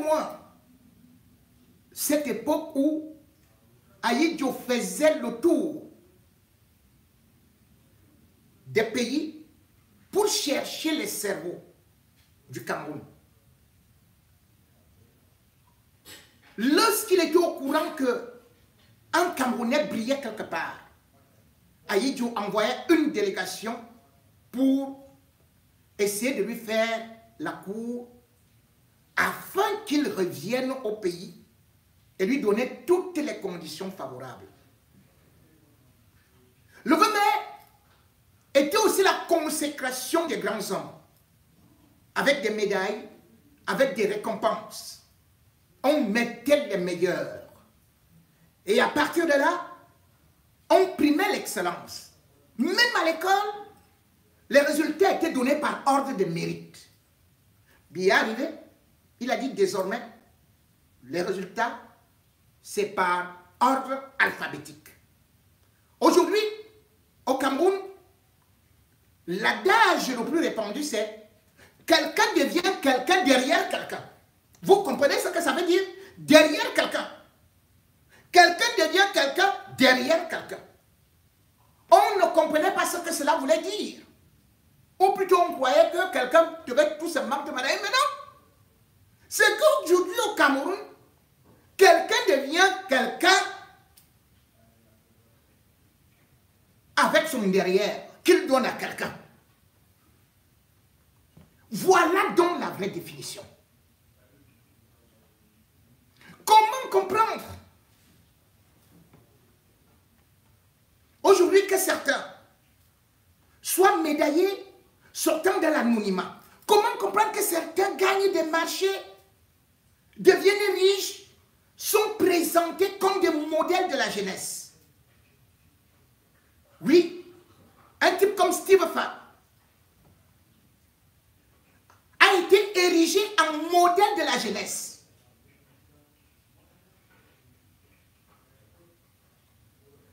loin cette époque où Ahidjo faisait le tour des pays pour chercher les cerveaux du Cameroun. Lorsqu'il était au courant qu'un Camerounais brillait quelque part, Ahidjo envoyait une délégation pour essayer de lui faire la cour afin qu'il revienne au pays et lui donner toutes les conditions favorables. Le 20 mai était aussi la consécration des grands hommes, avec des médailles, avec des récompenses. On mettait les meilleurs. Et à partir de là, on primait l'excellence. Même à l'école, les résultats étaient donnés par ordre de mérite. Bien arrivé, il a dit désormais, les résultats, c'est par ordre alphabétique. Aujourd'hui, au Cameroun, l'adage le plus répandu, c'est quelqu'un devient quelqu'un derrière quelqu'un. Vous comprenez ce que ça veut dire? Derrière quelqu'un. Quelqu'un devient quelqu'un derrière quelqu'un. On ne comprenait pas ce que cela voulait dire. Ou plutôt on croyait que quelqu'un devait tout simplement te marier. Mais non. C'est qu'aujourd'hui au Cameroun, quelqu'un devient quelqu'un avec son derrière qu'il donne à quelqu'un. Voilà donc la vraie définition. Comment comprendre aujourd'hui que certains soient médaillés sortant de l'anonymat? Comment comprendre que certains gagnent des marchés, deviennent riches, sont présentés comme des modèles de la jeunesse? Oui, un type comme Steve Fa a été érigé en modèle de la jeunesse.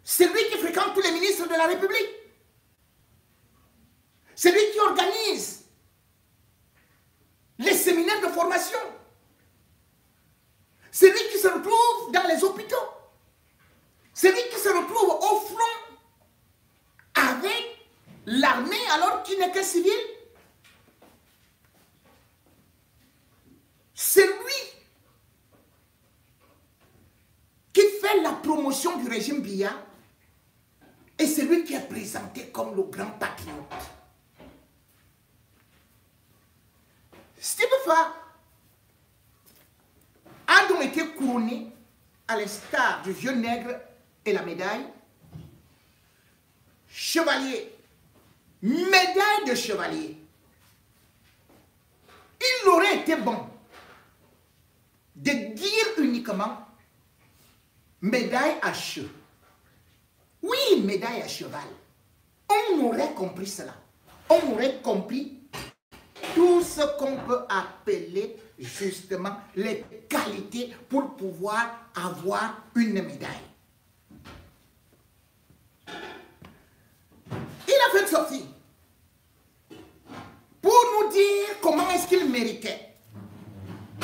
C'est lui qui fréquente tous les ministres de la République. C'est lui qui organise les séminaires de formation. C'est lui qui se retrouve dans les hôpitaux. C'est lui qui se retrouve au front avec l'armée alors qu'il n'est que civil. C'est lui qui fait la promotion du régime Biya et c'est lui qui est présenté comme le grand patriote. Steve Fa a donc été couronné à l'instar du vieux nègre et la médaille, chevalier, médaille de chevalier. Il aurait été bon de dire uniquement médaille à cheveux. Oui, médaille à cheval. On aurait compris cela. On aurait compris tout ce qu'on peut appeler justement les qualités pour pouvoir avoir une médaille. Il a fait une sortie pour nous dire comment est-ce qu'il méritait,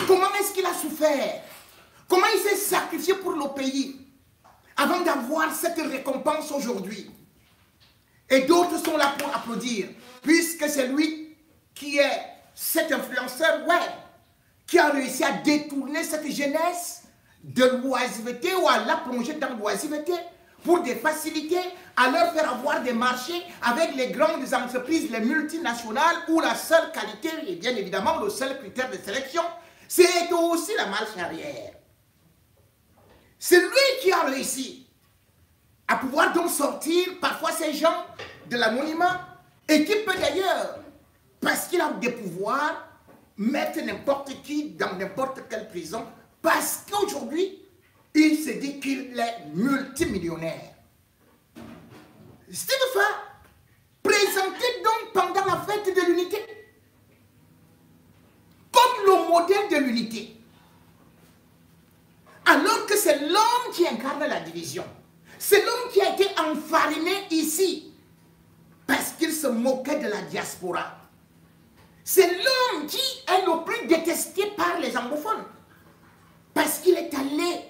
comment est-ce qu'il a souffert, comment il s'est sacrifié pour le pays avant d'avoir cette récompense aujourd'hui. Et d'autres sont là pour applaudir, puisque c'est lui qui est cet influenceur web, qui a réussi à détourner cette jeunesse de l'oisiveté ou à la plonger dans l'oisiveté pour des facilités, à leur faire avoir des marchés avec les grandes entreprises, les multinationales, où la seule qualité, et bien évidemment le seul critère de sélection, c'est aussi la marche arrière. C'est lui qui a réussi à pouvoir donc sortir parfois ces gens de l'anonymat et qui peut d'ailleurs, parce qu'il a des pouvoirs, mettre n'importe qui dans n'importe quelle prison parce qu'aujourd'hui, il se dit qu'il est multimillionnaire. Steve Fa présentait donc pendant la fête de l'unité comme le modèle de l'unité. Alors que c'est l'homme qui incarne la division. C'est l'homme qui a été enfariné ici parce qu'il se moquait de la diaspora. C'est l'homme qui est le plus détesté par les anglophones. Parce qu'il est allé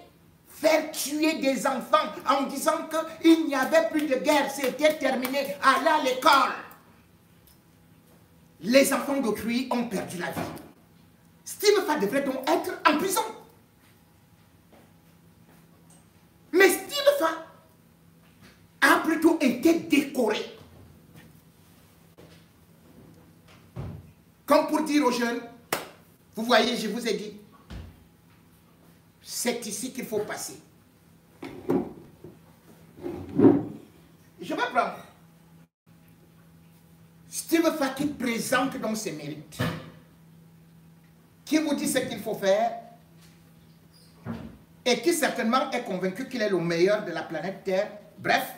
faire tuer des enfants en disant qu'il n'y avait plus de guerre, c'était terminé, aller à l'école. Les enfants d'autrui ont perdu la vie. Steve Fa devrait donc être en prison. Mais Steve Fa a plutôt été décoré. Comme pour dire aux jeunes, vous voyez, je vous ai dit, c'est ici qu'il faut passer. Je vais prendre Steve Fa qui présente donc ses mérites, qui vous dit ce qu'il faut faire et qui certainement est convaincu qu'il est le meilleur de la planète Terre. Bref,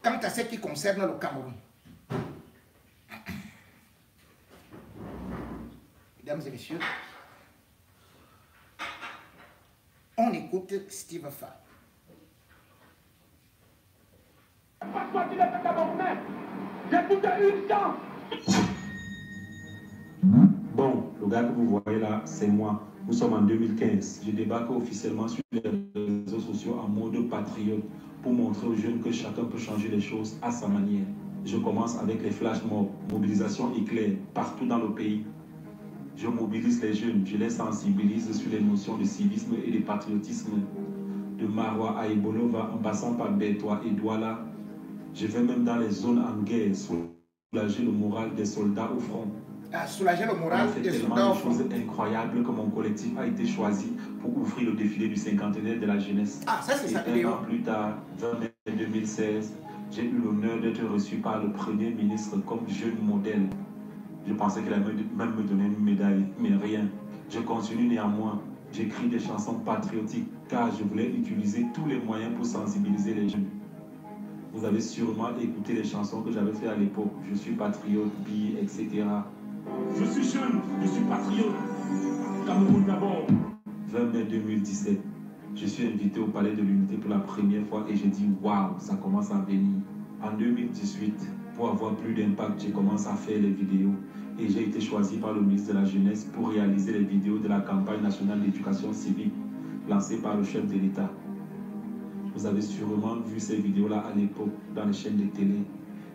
quant à ce qui concerne le Cameroun. Mesdames et messieurs, on écoute Steve Fa. Parce que tu n'es pas Camerounais, j'ai tout une chance. Bon, le gars que vous voyez là, c'est moi. Nous sommes en 2015. Je débarque officiellement sur les réseaux sociaux en mode patriote pour montrer aux jeunes que chacun peut changer les choses à sa manière. Je commence avec les flash mobs, mobilisation éclair partout dans le pays. Je mobilise les jeunes, je les sensibilise sur les notions de civisme et de patriotisme. De Marois à Ebolova, en passant par Bertois et Douala, je vais même dans les zones en guerre, soulager le moral des soldats au front. Soulager le moral des soldats au front. Tellement de choses incroyables que mon collectif a été choisi pour ouvrir le défilé du cinquantenaire de la jeunesse. Ah, ça c'est ça. Et un an plus tard, 20 mai 2016, j'ai eu l'honneur d'être reçu par le Premier ministre comme jeune modèle. Je pensais qu'il allait même me donner une médaille, mais rien. Je continue néanmoins. J'écris des chansons patriotiques car je voulais utiliser tous les moyens pour sensibiliser les jeunes. Vous avez sûrement écouté les chansons que j'avais fait à l'époque. Je suis patriote, bille, etc. Je suis jeune, je suis patriote. Cameroun d'abord. 20 mai 2017, je suis invité au Palais de l'Unité pour la première fois et j'ai dit waouh, ça commence à venir. En 2018, pour avoir plus d'impact, j'ai commencé à faire les vidéos et j'ai été choisi par le ministre de la Jeunesse pour réaliser les vidéos de la campagne nationale d'éducation civique lancée par le chef de l'État. Vous avez sûrement vu ces vidéos-là à l'époque dans les chaînes de télé.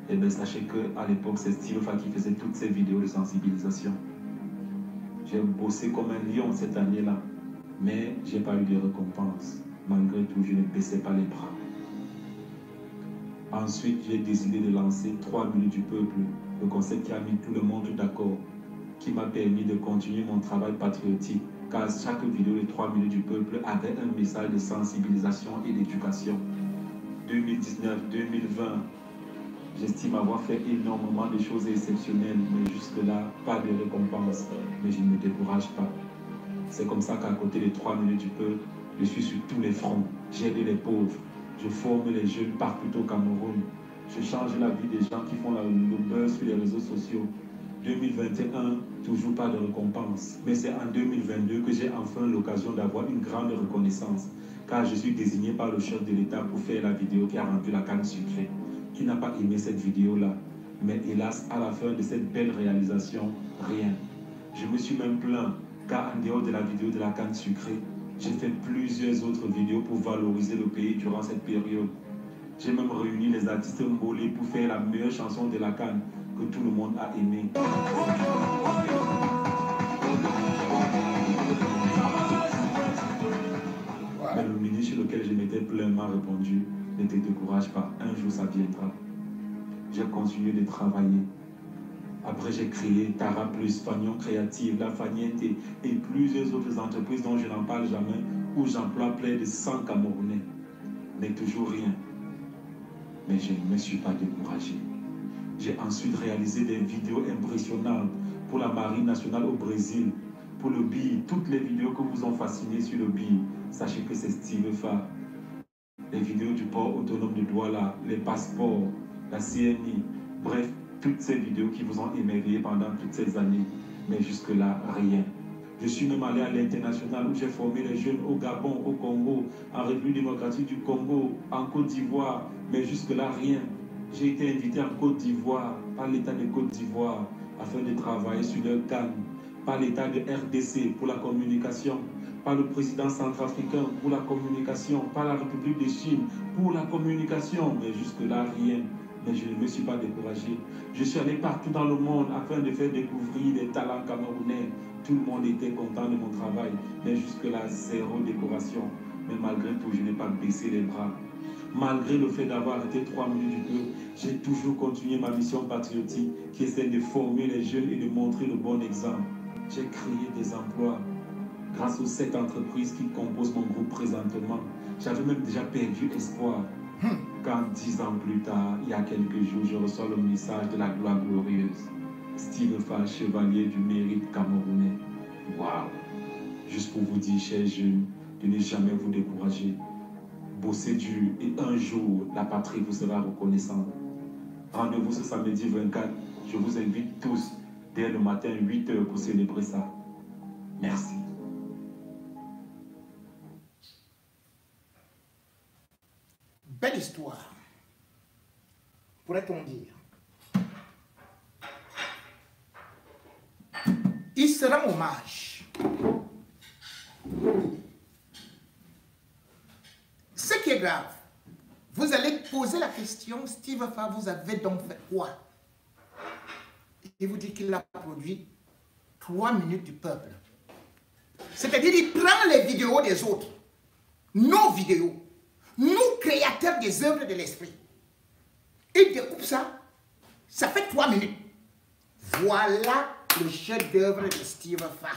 Et bien sachez qu'à l'époque, c'est Steve Fa qui faisait toutes ces vidéos de sensibilisation. J'ai bossé comme un lion cette année-là, mais je n'ai pas eu de récompense. Malgré tout, je ne baissais pas les bras. Ensuite, j'ai décidé de lancer 3 minutes du peuple, le concept qui a mis tout le monde d'accord, qui m'a permis de continuer mon travail patriotique, car chaque vidéo de 3 minutes du peuple avait un message de sensibilisation et d'éducation. 2019-2020, j'estime avoir fait énormément de choses exceptionnelles, mais jusque-là, pas de récompense. Mais je ne me décourage pas. C'est comme ça qu'à côté des 3 minutes du peuple, je suis sur tous les fronts. J'aide les pauvres. Je forme les jeunes partout au Cameroun. Je change la vie des gens qui font le buzz sur les réseaux sociaux. 2021, toujours pas de récompense. Mais c'est en 2022 que j'ai enfin l'occasion d'avoir une grande reconnaissance. Car je suis désigné par le chef de l'État pour faire la vidéo qui a rendu la canne sucrée. Qui n'a pas aimé cette vidéo-là. Mais hélas, à la fin de cette belle réalisation, rien. Je me suis même plaint, car en dehors de la vidéo de la canne sucrée, j'ai fait plusieurs autres vidéos pour valoriser le pays durant cette période. J'ai même réuni les artistes mbolés pour faire la meilleure chanson de la canne que tout le monde a aimé. Mais le ministre sur lequel je m'étais plaint m'a répondu, ne te décourage pas, un jour ça viendra. J'ai continué de travailler. Après, j'ai créé Tara Plus, Fagnon Créative, La Fagnette et plusieurs autres entreprises dont je n'en parle jamais, où j'emploie près de 100 Camerounais. Mais toujours rien. Mais je ne me suis pas découragé. J'ai ensuite réalisé des vidéos impressionnantes pour la Marine nationale au Brésil, pour le BI, toutes les vidéos que vous ont fasciné sur le BI. Sachez que c'est Steve Fa. Les vidéos du port autonome de Douala, les passeports, la CNI, bref, toutes ces vidéos qui vous ont émerveillé pendant toutes ces années. Mais jusque-là, rien. Je suis même allé à l'international où j'ai formé les jeunes au Gabon, au Congo, en République démocratique du Congo, en Côte d'Ivoire. Mais jusque-là, rien. J'ai été invité en Côte d'Ivoire, par l'État de Côte d'Ivoire, afin de travailler sur leur canne. par l'État de RDC pour la communication, par le président centrafricain pour la communication, par la République de Chine pour la communication. Mais jusque-là, rien. Mais je ne me suis pas découragé. Je suis allé partout dans le monde afin de faire découvrir des talents camerounais. Tout le monde était content de mon travail. Mais jusque-là, zéro décoration. Mais malgré tout, je n'ai pas baissé les bras. Malgré le fait d'avoir été 3 minutes du peuple, j'ai toujours continué ma mission patriotique qui essaie de former les jeunes et de montrer le bon exemple. J'ai créé des emplois grâce aux 7 entreprises qui composent mon groupe présentement. J'avais même déjà perdu espoir. Quand 10 ans plus tard, il y a quelques jours, je reçois le message de la gloire glorieuse. Steve Fall, chevalier du mérite camerounais. Waouh! Juste pour vous dire, chers jeunes, de ne jamais vous décourager. Bossez dur et un jour, la patrie vous sera reconnaissante. Rendez-vous ce samedi 24. Je vous invite tous dès le matin 8 h pour célébrer ça. Merci. Belle histoire, pourrait-on dire. Il se rend hommage. Ce qui est grave, vous allez poser la question, Steve Fall, vous avez donc fait quoi? Il vous dit qu'il a produit 3 minutes du peuple. C'est-à-dire, il prend les vidéos des autres, nos vidéos, nous créateurs des œuvres de l'esprit. Il découpe ça, ça fait 3 minutes. Voilà le chef-d'œuvre de Steve Fall.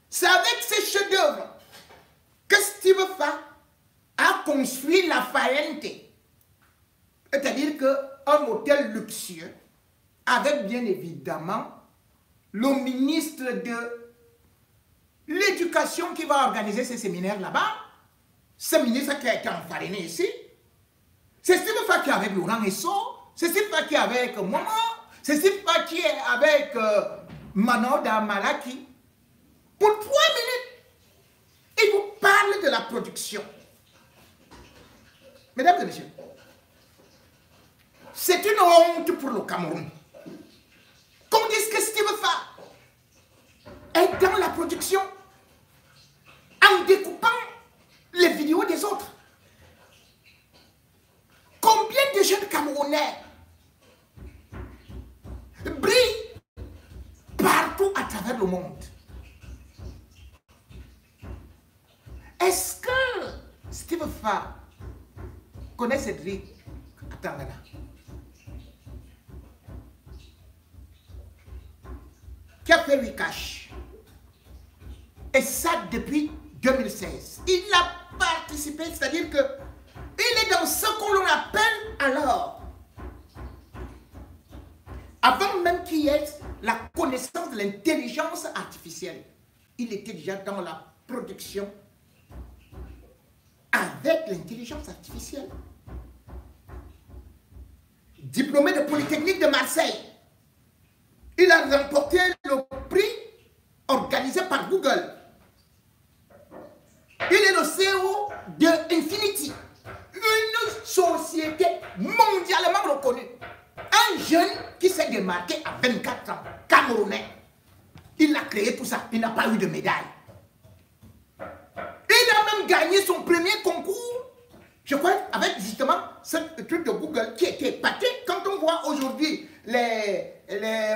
C'est avec ces chefs-d'œuvre que Steve Fall a construit la Faente. C'est-à-dire qu'un hôtel luxueux, avec bien évidemment le ministre de l'éducation qui va organiser ces séminaires là-bas. Ce ministre qui a été enfariné ici, c'est Steve Fall qui est avec Laurent Esso, c'est Steve Fall qui est avec Momo, c'est Steve Fall qui est avec Manon Damalaki. Pour 3 minutes, il vous parle de la production. Mesdames et messieurs, c'est une honte pour le Cameroun qu'on dise que Steve Fall est dans la production en découpant les vidéos des autres. Combien de jeunes Camerounais brillent partout à travers le monde? Est-ce que Steve Fall connaît Cédric Atangana? Qui a fait Wikash? Et ça depuis 2016. Il a participé, c'est-à-dire que il est dans ce qu'on appelle alors, avant même qu'il y ait la connaissance de l'intelligence artificielle, il était déjà dans la production avec l'intelligence artificielle. Diplômé de Polytechnique de Marseille, il a remporté le prix organisé par Google. Il est le CEO de Infinity, une société mondialement reconnue. Un jeune qui s'est démarqué à 24 ans, Camerounais. Il a créé tout ça, il n'a pas eu de médaille. Il a même gagné son premier concours, je crois, avec justement ce truc de Google qui était épaté. Quand on voit aujourd'hui les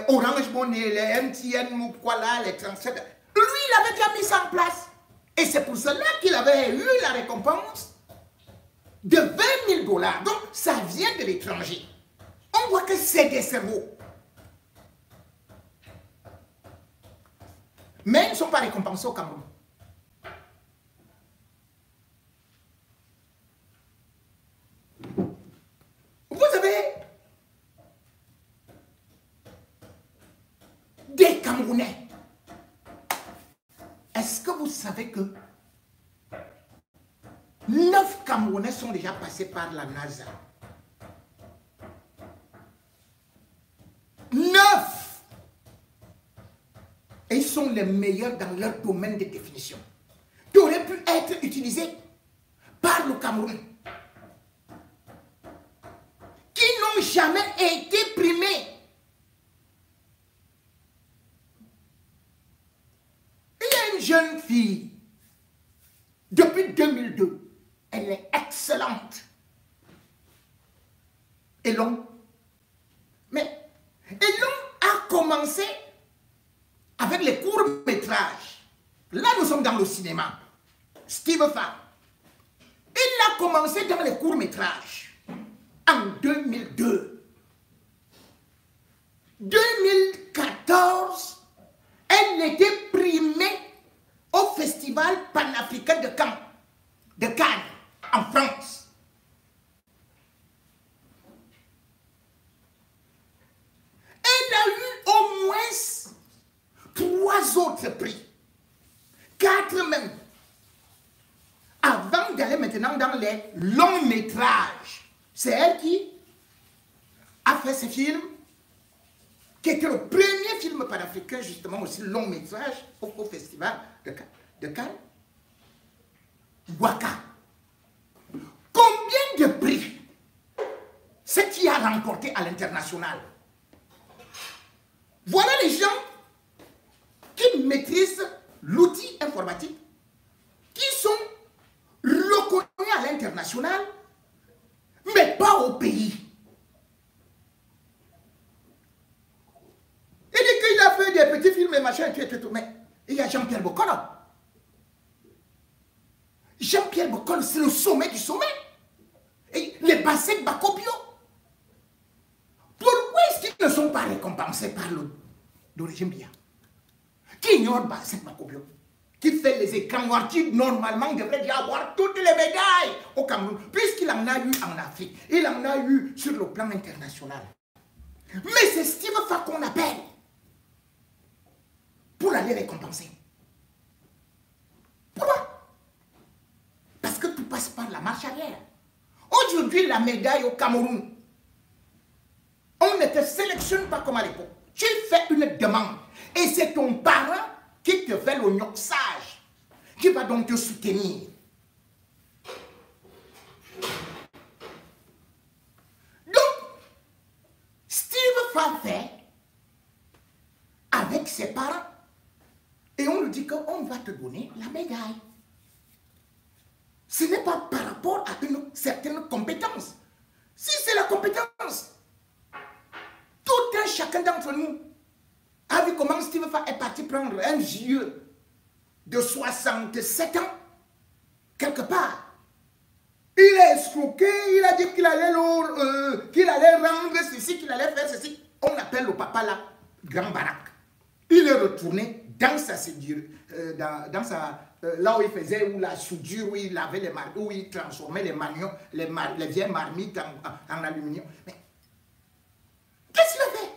Orange Money, les MTN, ou quoi là, les 37, lui, il avait déjà mis ça en place. Et c'est pour cela qu'il avait eu la récompense de 20 000 $. Donc, ça vient de l'étranger. On voit que c'est des cerveaux. Mais ils ne sont pas récompensés au Cameroun. Vous avez des Camerounais. Est-ce que vous savez que 9 Camerounais sont déjà passés par la NASA? 9! Et ils sont les meilleurs dans leur domaine de définition, qui auraient pu être utilisés par le Cameroun, qui n'ont jamais été primés. jeune fille, depuis 2002, elle est excellente. Elon. Mais Elon a commencé avec les courts-métrages. Là, nous sommes dans le cinéma. Steve Farr. Il a commencé dans les courts-métrages en 2002. 2014, elle était primée au Festival panafricain de Cannes, en France. Elle a eu au moins 3 autres prix, 4 même, avant d'aller maintenant dans les longs métrages. C'est elle qui a fait ce film, qui était le premier film panafricain, justement, aussi long métrage au Festival de Cannes. Waka. Combien de prix c'est qui a remporté à l'international? Voilà les gens qui maîtrisent l'outil informatique, qui sont reconnus à l'international, mais pas au pays. Il dit qu'il a fait des petits films et machin, et tout, mais il y a Jean-Pierre Bokolo. Jean-Pierre Bokolo, c'est le sommet du sommet. Et les Bassek Bakopio. Pourquoi est-ce qu'ils ne sont pas récompensés par le régime Biya? Qui ignore Bassek Bakopio? Qui fait les écrans noirs, qui normalement devrait déjà avoir toutes les médailles au Cameroun, puisqu'il en a eu en Afrique, il en a eu sur le plan international. Mais c'est Steve Farr qu'on appelle pour aller récompenser. Pourquoi? Parce que tout passe par la marche arrière. Aujourd'hui, la médaille au Cameroun, on ne te sélectionne pas comme à l'époque. Tu fais une demande et c'est ton parent qui te fait le noxage, qui va donc te soutenir. Donc, Steve Farr fait avec ses parents et on lui dit qu'on va te donner la médaille. Ce n'est pas par rapport à une certaine compétence. Si c'est la compétence, tout un chacun d'entre nous a vu comment Steve Farr est parti prendre un vieux de 67 ans, quelque part. Il a escroqué, il a dit qu'il allait rendre ceci, qu'il allait faire ceci. On appelle le papa là, Grand Barak. Il est retourné dans sa soudure, là où il faisait où la soudure, où il lavait les marmites, où il transformait les manions, les vieilles marmites en aluminium. Mais qu'est-ce qu'il a fait?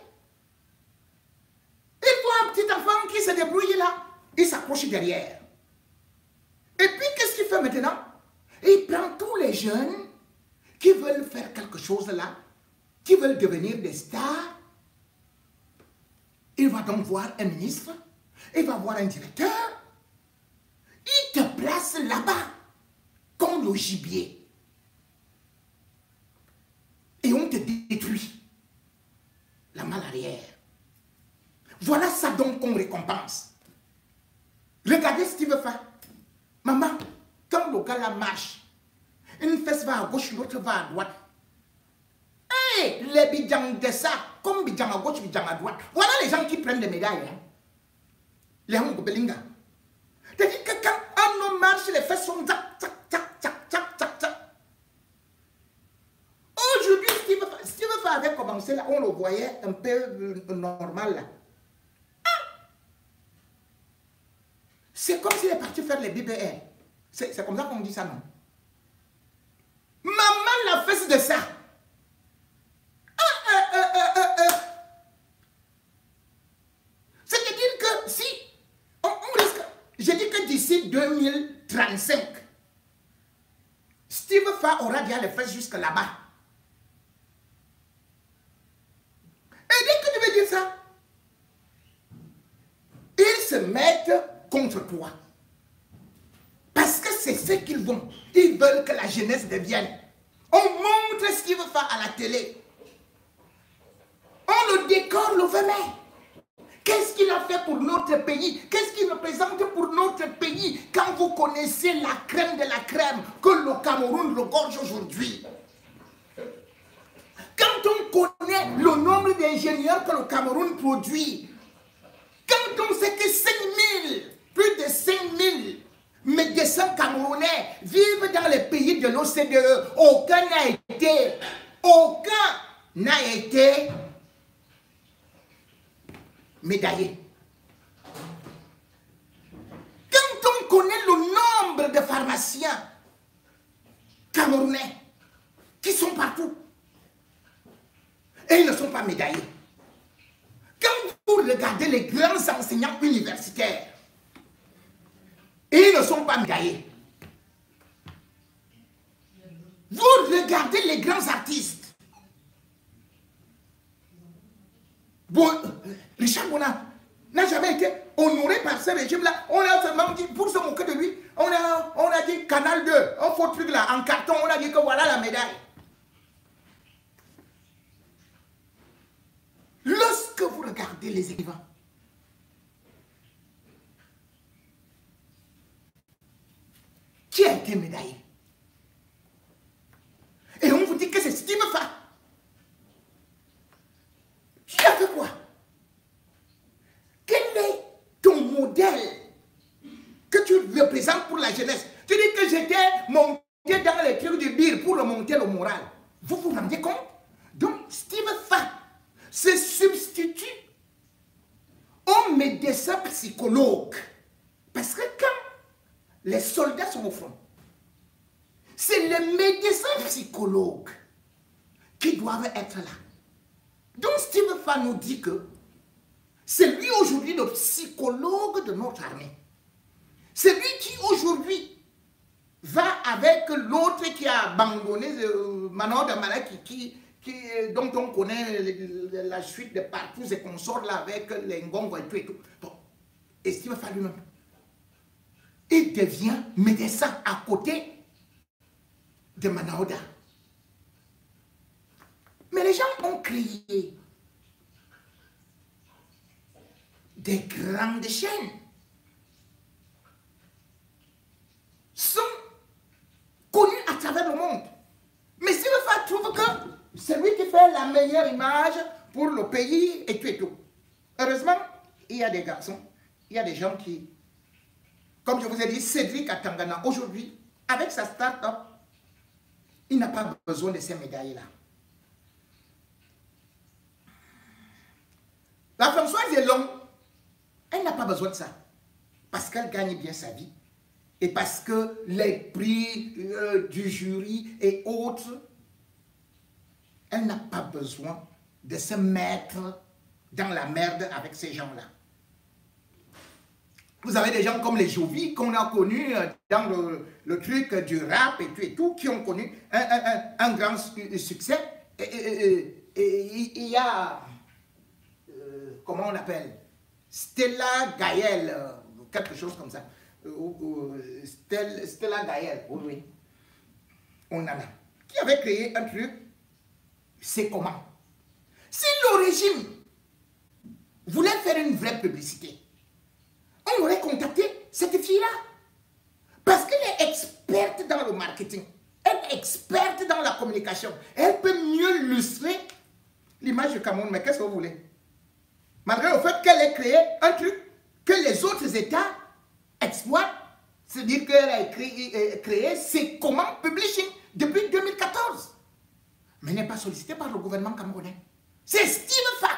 Il voit un petit enfant qui se débrouille là, il s'accroche derrière. Et puis qu'est-ce qu'il fait maintenant? Il prend tous les jeunes qui veulent faire quelque chose là, qui veulent devenir des stars. Il va donc voir un ministre, il va voir un directeur. Il te place là-bas, comme le gibier. Et on te détruit. La malle arrière. Voilà ça donc qu'on récompense. Regardez Steve Farr. Maman, quand le gars là marche, une fesse va à gauche, l'autre va à droite. Hey, les bidjans de ça, comme bidjans à gauche, bidjans à droite. Voilà les gens qui prennent des médailles. Hein. Les Hongo Belinga. C'est-à-dire que quand un homme marche, les fesses sont tchac, tchac, tchac, tchac, tchac, tchac, tchac. Aujourd'hui, Steve Farr avait commencé là, on le voyait un peu normal là. Ah! C'est comme s'il est parti faire les BBR. C'est comme ça qu'on dit ça, non? Maman la fesse de ça. C'est-à-dire que si on risque, j'ai dit que d'ici 2035, Steve Farr aura déjà les fesses jusque là-bas. Et dès que tu veux dire ça, ils se mettent contre toi. Parce que c'est ce qu'ils vont. Ils veulent que la jeunesse devienne. On montre Steve Farr à la télé. On le décore le 20 mai. Qu'est-ce qu'il a fait pour notre pays? Qu'est-ce qu'il représente pour notre pays? Quand vous connaissez la crème de la crème que le Cameroun regorge aujourd'hui. Quand on connaît le nombre d'ingénieurs que le Cameroun produit. Quand on sait que 5000, plus de 5000 médecins camerounais vivent dans les pays de l'OCDE, aucun n'a été médaillé. Quand on connaît le nombre de pharmaciens camerounais qui sont partout et ils ne sont pas médaillés. Quand vous regardez les grands enseignants universitaires, ils ne sont pas médaillés. Vous regardez les grands artistes. Bon, Richard Bona n'a jamais été honoré par ce régime-là. On a seulement dit, pour se moquer de lui, on a dit Canal 2, un faux truc là, en carton, on a dit que voilà la médaille. Lorsque vous regardez les écrivains, qui a été médaillé? Et on vous dit que c'est Steve Fa. Tu as fait quoi? Quel est ton modèle que tu représentes pour la jeunesse? Tu dis que j'étais monté dans les trucs du bir pour remonter le moral. Vous vous rendez compte? Donc Steve Fa se substitue aux médecins psychologues. Parce que quand les soldats sont au front, c'est les médecins psychologues qui doivent être là. Donc Steve Fa nous dit que c'est lui aujourd'hui le psychologue de notre armée. C'est lui qui aujourd'hui va avec l'autre qui a abandonné Manoa Damara dont on connaît la suite de parcours et consorts là avec les Ngongo et tout et tout. Bon. Et Steve Fa lui-même, il devient médecin à côté de Manaoda. Mais les gens ont créé des grandes chaînes. Sont connus à travers le monde. Mais Steve Fa trouve que c'est lui qui fait la meilleure image pour le pays et tout et tout. Heureusement, il y a des garçons, il y a des gens qui, comme je vous ai dit, Cédric à Tangana, aujourd'hui, avec sa start-up, il n'a pas besoin de ces médailles-là. La Françoise Elon, elle n'a pas besoin de ça. Parce qu'elle gagne bien sa vie. Et parce que les prix du jury et autres, elle n'a pas besoin de se mettre dans la merde avec ces gens-là. Vous avez des gens comme les Jovi qu'on a connus dans le truc du rap et tout, qui ont connu un grand succès. Et il y a, comment on appelle, Stella Gaël, quelque chose comme ça. Stella Gaël, oui. On en a. Qui avait créé un truc, c'est comment? Si le régime voulait faire une vraie publicité, on aurait contacté cette fille-là. Parce qu'elle est experte dans le marketing. Elle est experte dans la communication. Elle peut mieux illustrer l'image du Cameroun. Mais qu'est-ce que vous voulez? Malgré le fait qu'elle ait créé un truc que les autres États exploitent, c'est-à-dire qu'elle a créé C'est Comment Publishing depuis 2014. Mais elle n'est pas sollicitée par le gouvernement camerounais. C'est Steve Fa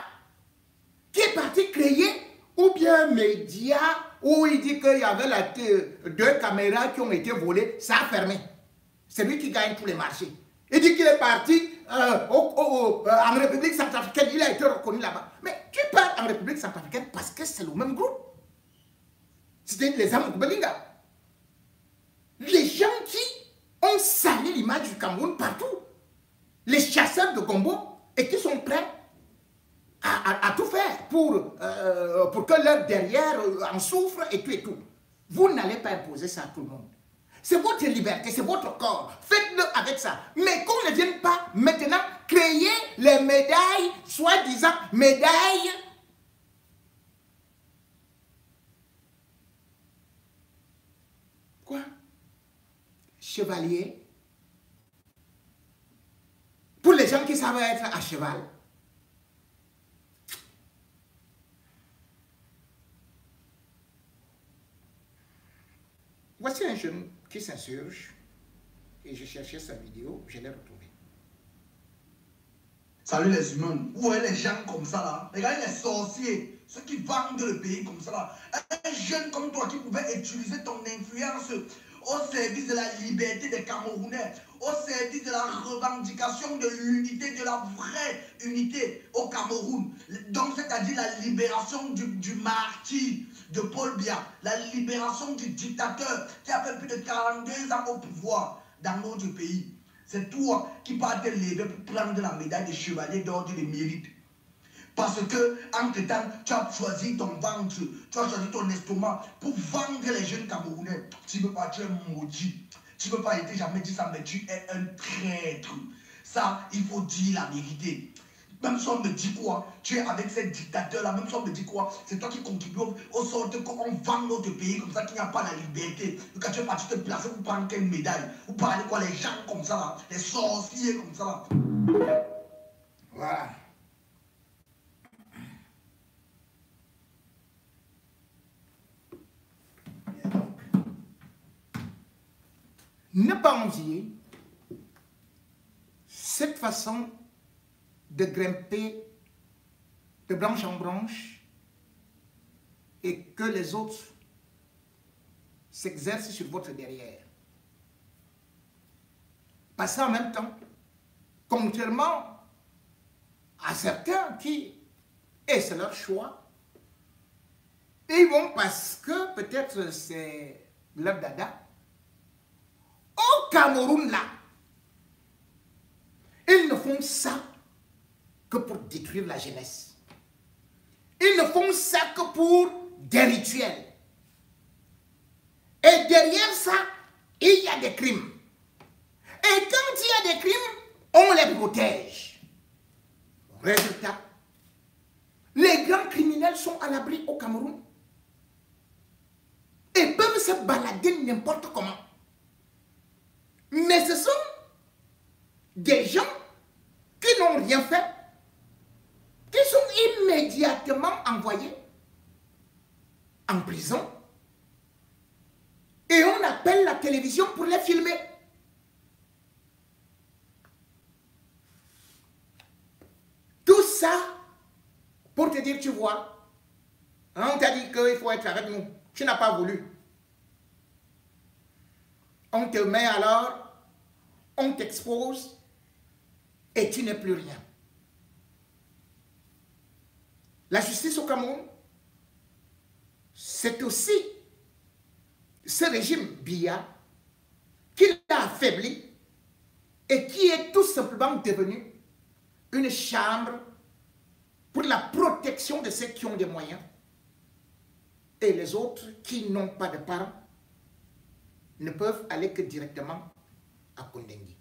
qui est parti créer ou bien un média où il dit qu'il y avait 2 caméras qui ont été volées, ça a fermé. C'est lui qui gagne tous les marchés. Il dit qu'il est parti en République centrafricaine, il a été reconnu là-bas. Mais tu pars en République centrafricaine parce que c'est le même groupe. C'était les Amoubelinga. Les gens qui ont sali l'image du Cameroun partout. Les chasseurs de Gombo et qui sont prêts à tout faire pour que leur derrière en souffre et tout et tout. Vous n'allez pas imposer ça à tout le monde. C'est votre liberté, c'est votre corps. Faites-le avec ça. Mais qu'on ne vienne pas maintenant créer les médailles, soi-disant médailles chevalier, pour les gens qui savent être à cheval, voici un jeune qui s'insurge et je cherchais sa vidéo, je l'ai retrouvée. Salut les humains, vous voyez les gens comme ça là, regardez les sorciers, ceux qui vendent le pays comme ça là. Un jeune comme toi qui pouvait utiliser ton influence au service de la liberté des Camerounais, au service de la revendication de l'unité, de la vraie unité au Cameroun. Donc c'est-à-dire la libération du martyr de Paul Biya, la libération du dictateur qui a fait plus de 42 ans au pouvoir dans notre pays. C'est toi qui vas te lever pour prendre la médaille de chevalier d'ordre de mérite. Parce que, entre-temps, tu as choisi ton ventre, tu as choisi ton estomac pour vendre les jeunes Camerounais. Tu ne peux pas, tu es maudit. Tu ne peux pas être jamais dit ça, mais tu es un traître. Ça, il faut dire la vérité. Même si on me dit quoi, tu es avec ces dictateurs-là, même si on me dit quoi, c'est toi qui contribue au sort qu'on vend notre pays comme ça, qu'il n'y a pas la liberté. Quand tu es parti te placer pour prendre quelle médaille, vous parlez quoi, les gens comme ça, là, les sorciers comme ça. Là. Voilà. Ne pas envier cette façon de grimper de branche en branche et que les autres s'exercent sur votre derrière. Parce qu'en même temps, contrairement à certains qui, et c'est leur choix, ils vont parce que peut-être c'est leur dada, au Cameroun là, ils ne font ça que pour détruire la jeunesse. Ils ne font ça que pour des rituels. Et derrière ça, il y a des crimes. Et quand il y a des crimes, on les protège. Résultat, les grands criminels sont à l'abri au Cameroun. Et peuvent se balader n'importe comment. Mais ce sont des gens qui n'ont rien fait, qui sont immédiatement envoyés en prison. Et on appelle la télévision pour les filmer. Tout ça pour te dire, tu vois, on t'a dit qu'il faut être avec nous. Tu n'as pas voulu. On te met alors, on t'expose et tu n'es plus rien. La justice au Cameroun, c'est aussi ce régime Biya qui l'a affaibli et qui est tout simplement devenu une chambre pour la protection de ceux qui ont des moyens et les autres qui n'ont pas de parents ne peuvent aller que directement à Kondengui.